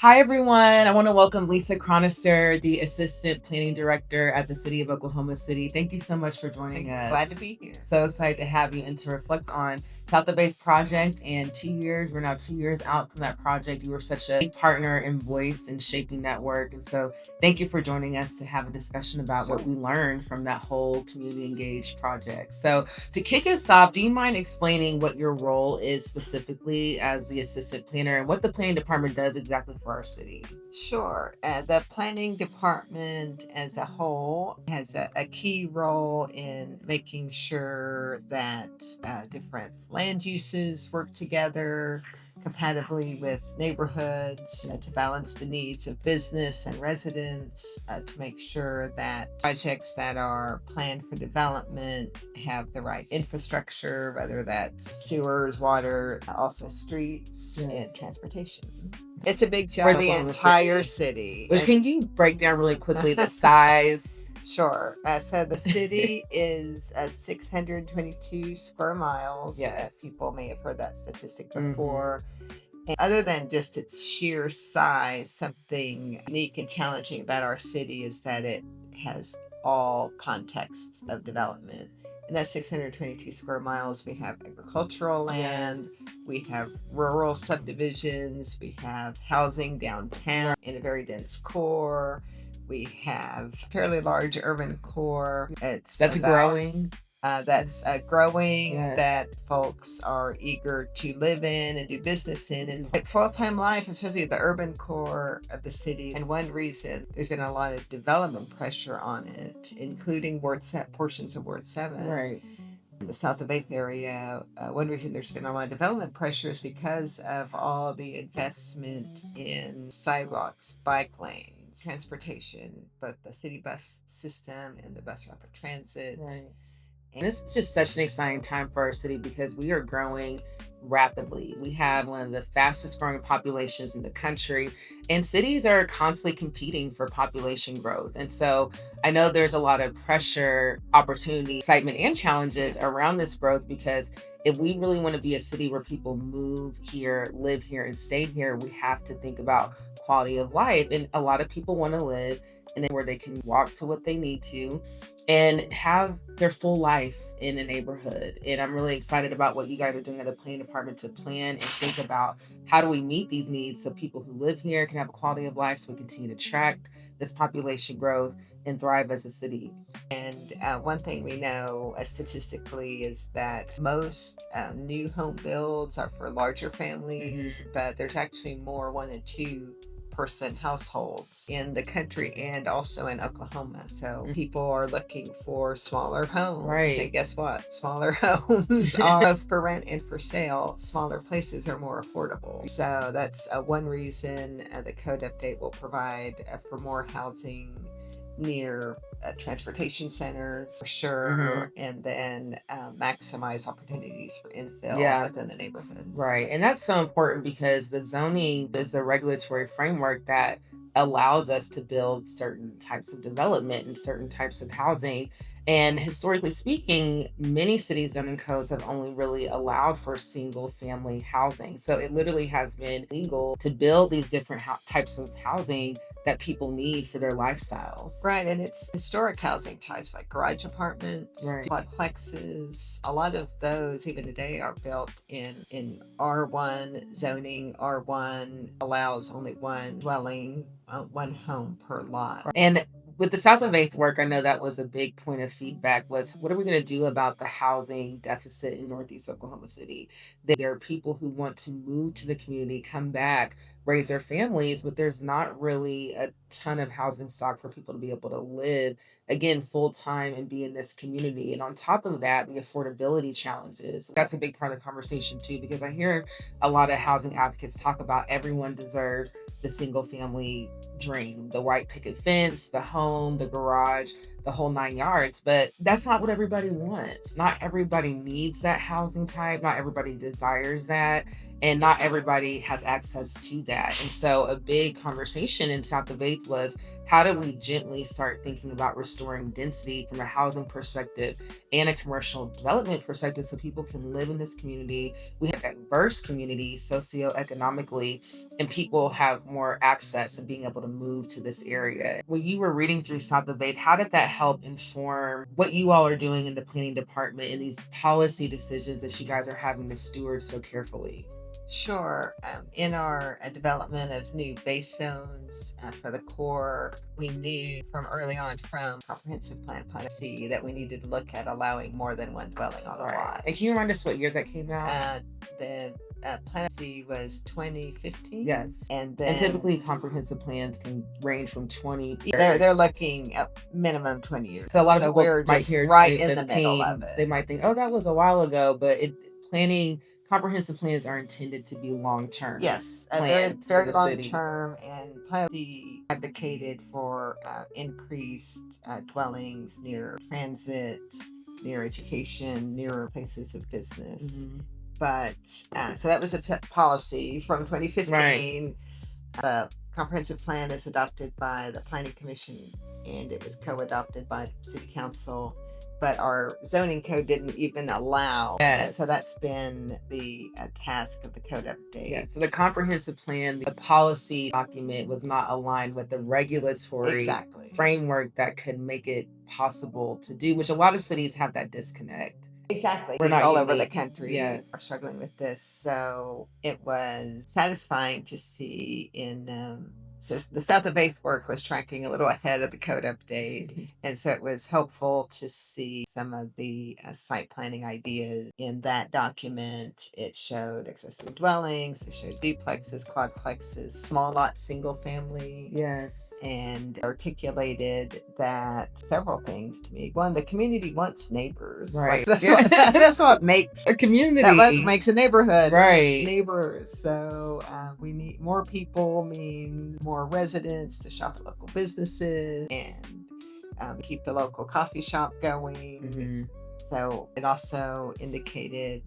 Hi, everyone. I want to welcome Lisa Chronister, the Assistant Planning Director at the City of Oklahoma City. Thank you so much for joining us. Glad to be here. So excited to have you and to reflect on South of Faith project and 2 years. We're now 2 years out from that project. You were such a partner and voice in shaping that work. And so thank you for joining us to have a discussion about what we learned from that whole community engaged project. So to kick us off, do you mind explaining what your role is specifically as the assistant planner and what the planning department does exactly for our city? Sure. The planning department as a whole has a key role in making sure that different land uses work together compatibly with neighborhoods to balance the needs of business and residents, to make sure that projects that are planned for development have the right infrastructure, whether that's sewers, water, also streets, and transportation. It's a big job for the entire city. Which can you break down really quickly the size? Sure. So the city is 622 square miles. Yes. People may have heard that statistic before. And other than just its sheer size, something unique and challenging about our city is that it has all contexts of development. In that 622 square miles, we have agricultural land, we have rural subdivisions, we have housing downtown in a very dense core. We have fairly large urban core. That's growing. Growing, Yes. that folks are eager to live in and do business in, and full-time life, especially the urban core of the city. And one reason there's been a lot of development pressure on it, including portions of Ward 7. Right. In the South of Faith area, one reason there's been a lot of development pressure is because of all the investment in sidewalks, bike lanes, transportation, both the city bus system and the bus rapid transit. Right. And this is just such an exciting time for our city because we are growing rapidly. We have one of the fastest growing populations in the country, and cities are constantly competing for population growth. And so I know there's a lot of pressure, opportunity, excitement, and challenges around this growth because if we really want to be a city where people move here, live here, and stay here, we have to think about quality of life. And a lot of people want to live and then where they can walk to what they need to and have their full life in the neighborhood. And I'm really excited about what you guys are doing at the planning department to plan and think about how do we meet these needs so people who live here can have a quality of life so we continue to attract this population growth and thrive as a city. And one thing we know statistically is that most new home builds are for larger families, but there's actually more 1 and 2 person households in the country and also in Oklahoma. So people are looking for smaller homes. Right. And guess what? Smaller homes are both for rent and for sale. Smaller places are more affordable. So that's one reason the code update will provide for more housing near transportation centers for sure, and then maximize opportunities for infill within the neighborhood. Right. And that's so important because the zoning is a regulatory framework that allows us to build certain types of development and certain types of housing. And historically speaking, many cities zoning codes have only really allowed for single family housing. So it literally has been legal to build these different types of housing that people need for their lifestyles. Right, and it's historic housing types like garage apartments, quadplexes. A lot of those, even today, are built in R1 zoning. R1 allows only one dwelling, one home per lot. And with the South of Faith work, I know that was a big point of feedback was what are we going to do about the housing deficit in Northeast Oklahoma City? There are people who want to move to the community, come back, raise their families, but there's not really a ton of housing stock for people to be able to live again full time and be in this community. And on top of that, the affordability challenges. That's a big part of the conversation too, because I hear a lot of housing advocates talk about everyone deserves the single family dream, the white picket fence, the home, the garage, the whole 9 yards. But that's not what everybody wants. Not everybody needs that housing type. Not everybody desires that. and not everybody has access to that. And so a big conversation in South of 8th was, how do we gently start thinking about restoring density from a housing perspective and a commercial development perspective so people can live in this community? We have a diverse community socioeconomically, and people have more access and being able to move to this area. When you were reading through South of 8th, how did that help inform what you all are doing in the planning department and these policy decisions that you guys are having to steward so carefully? Sure. In our development of new base zones for the core, we knew from early on from comprehensive plan policy that we needed to look at allowing more than one dwelling on a Right. lot. And can you remind us what year that came out? The plan policy was 2015. Yes. And And then typically comprehensive plans can range from 20 they're years. looking at minimum 20 years. So a lot of So people we're might just hear right in the middle 2015, of they it. might think, oh, that was a while ago, but comprehensive plans are intended to be long-term Yes, a very, plans for very the long city. term, and policy advocated for increased dwellings near transit, near education, near places of business. Mhm. But so that was a policy from 2015. Right. The comprehensive plan is adopted by the Planning Commission, and it was co-adopted by City Council. But our zoning code didn't even allow. And so Yes. that's been the task of the code update. Yeah, so the comprehensive plan, the policy document was not aligned with the regulatory Exactly. framework that could make it possible to do, which a lot of cities have that disconnect. Exactly. We're Cities not all over the unique. country Yes. are struggling with this. So it was satisfying to see so the South of Eighth work was tracking a little ahead of the code update. And so it was helpful to see some of the site planning ideas in that document. It showed accessory dwellings, it showed duplexes, quadplexes, small lot, single family. Yes. And articulated that several things to me. One, the community wants neighbors. Right. Like, that's what makes A community. that what makes a neighborhood. Right. Neighbors. So we need more people, means more residents to shop at local businesses and keep the local coffee shop going. Mhm. So it also indicated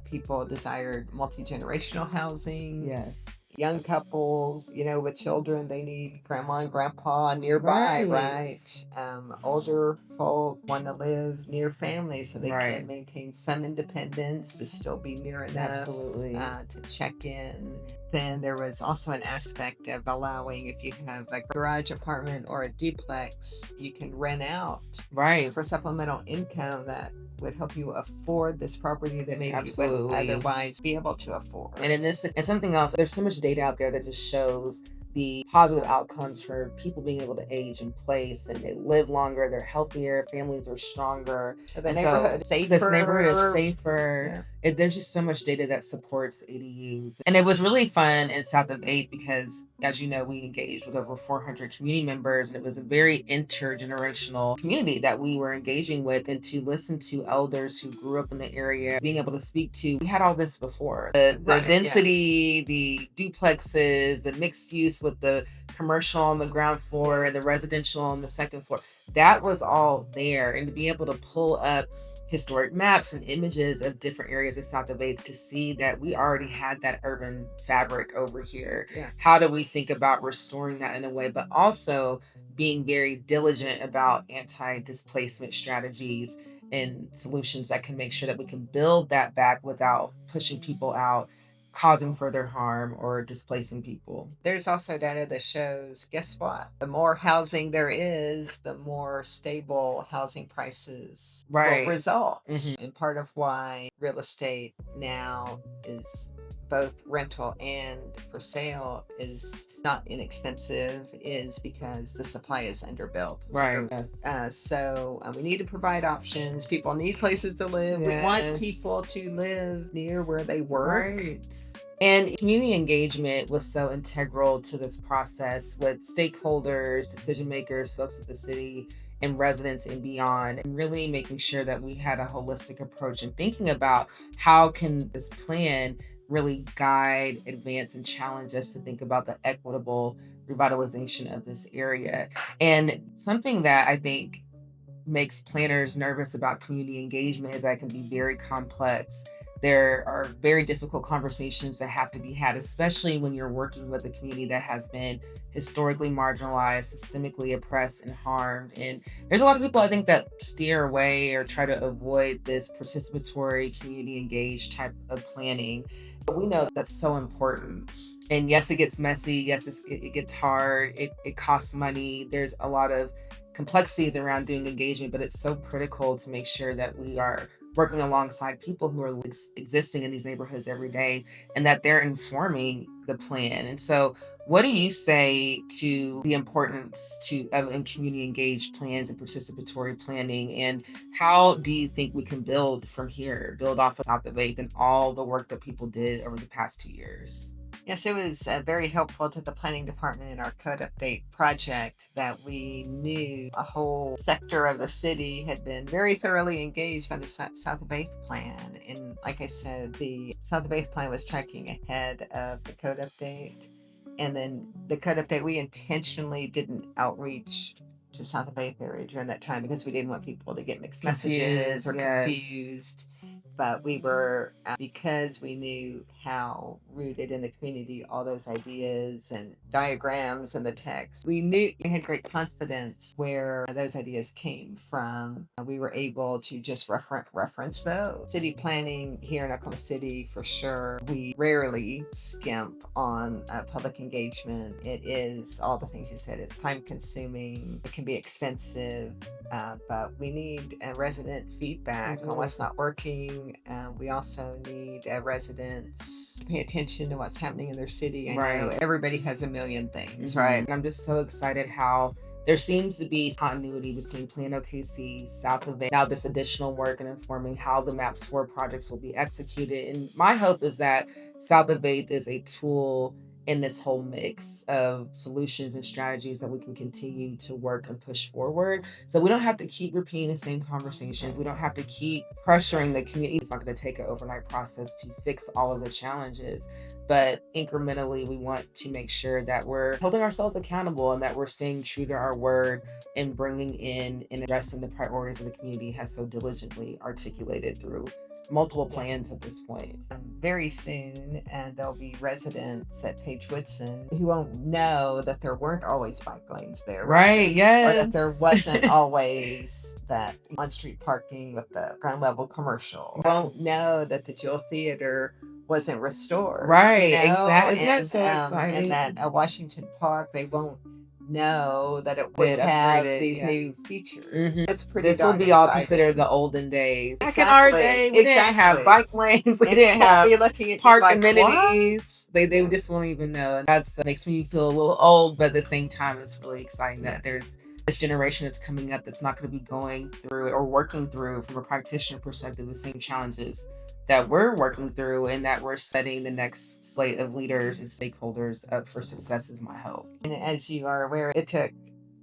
people desired multi-generational housing. Yes. Young couples, with children, they need grandma and grandpa nearby, right? Older folk want to live near family so they Right. can maintain some independence but still be near enough Absolutely. to check in. Then there was also an aspect of allowing, if you have a garage apartment or a duplex, you can rent out Right. for supplemental income that would help you afford this property that maybe you wouldn't Absolutely. otherwise be able to afford. And in this and something else, there's so much data out there that just shows the positive outcomes for people being able to age in place, and they live longer, they're healthier, families are stronger. The And neighborhood so safer. this neighborhood is safer. There's just so much data that supports ADUs. And it was really fun in South of 8th because, as you know, we engaged with over 400 community members, and it was a very intergenerational community that we were engaging with, and to listen to elders who grew up in the area, being able to speak to, we had all this before. The Right, yeah. density, the duplexes, the mixed use with the commercial on the ground floor and the residential on the second floor. That was all there. And to be able to pull up historic maps and images of different areas of South of 8th to see that we already had that urban fabric over here. Yeah. How do we think about restoring that in a way, but also being very diligent about anti-displacement strategies and solutions that can make sure that we can build that back without pushing people out, causing further harm, or displacing people. There's also data that shows, guess what? The more housing there is, the more stable housing prices Right. will result. Mhm. And part of why real estate now is both rental and for sale is not inexpensive is because the supply is underbuilt. Right. Yes. So we need to provide options. People need places to live. We want Yes. people to live near where they work. Right. And community engagement was so integral to this process with stakeholders, decision makers, folks at the city, and residents and beyond, and really making sure that we had a holistic approach and thinking about how can this plan really guide, advance, and challenge us to think about the equitable revitalization of this area. And something that I think makes planners nervous about community engagement is that it can be very complex. There are very difficult conversations that have to be had, especially when you're working with a community that has been historically marginalized, systemically oppressed, and harmed. And there's a lot of people I think that steer away or try to avoid this participatory, community engaged type of planning. But we know that's so important. And yes, it gets messy. Yes, it gets hard. It costs money. There's a lot of complexities around doing engagement, but it's so critical to make sure that we are working alongside people who are existing in these neighborhoods every day and that they're informing the plan. And so, what do you say to the importance of in community engaged plans and participatory planning? And how do you think we can build from here, build off of South of Eighth and all the work that people did over the past 2 years? Yes, it was very helpful to the planning department in our code update project that we knew a whole sector of the city had been very thoroughly engaged by the South of 8th plan. And like I said, the South of 8th plan was tracking ahead of the code update. And then the code update, we intentionally didn't outreach to South of 8th area during that time because we didn't want people to get mixed messages Confused, or yes. confused. But we were, because we knew how rooted in the community all those ideas and diagrams and the text, we knew we had great confidence where those ideas came from. We were able to just reference those. City planning here in Oklahoma City, for sure, we rarely skimp on public engagement. It is all the things you said. It's time consuming, it can be expensive, but we need resident feedback on what's not working. We also need residents to pay attention to what's happening in their city. I know Right. everybody has a million things, right? And I'm just so excited how there seems to be continuity between Plan OKC, South of Bay, now this additional work and informing how the MAPS 4 projects will be executed. And my hope is that South of Bay is a tool in this whole mix of solutions and strategies that we can continue to work and push forward. So we don't have to keep repeating the same conversations. We don't have to keep pressuring the community. It's not going to take an overnight process to fix all of the challenges. But incrementally, we want to make sure that we're holding ourselves accountable and that we're staying true to our word and bringing in and addressing the priorities of the community has so diligently articulated through multiple plans at this point. Very soon, and there'll be residents at Page Woodson who won't know that there weren't always bike lanes there, Right, yes. or that there wasn't always that on-street parking with the ground level commercial. Won't know that the Jewel Theater wasn't restored. Right, you know? exactly. Isn't that And, so exciting? And that Washington Park, they won't know that it would have these new features. It's pretty. This will darn be all exciting. considered the olden days. Back in Exactly. our day, we didn't have bike lanes. We And didn't we'll have be looking at park you like, amenities. "What?" They just won't even know. And that's makes me feel a little old, but at the same time, it's really exciting that there's this generation that's coming up that's not going to be going through or working through from a practitioner perspective the same challenges that we're working through, and that we're setting the next slate of leaders and stakeholders up for success is my hope. And as you are aware, it took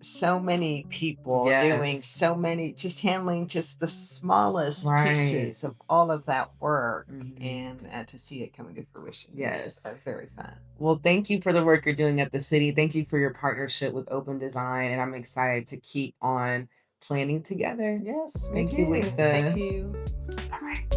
so many people doing so many, just handling just the smallest pieces of all of that work, and to see it coming to fruition is very fun. Well, thank you for the work you're doing at the city. Thank you for your partnership with Open Design, and I'm excited to keep on planning together. Yes, Thank you, Lisa. Thank you. All right.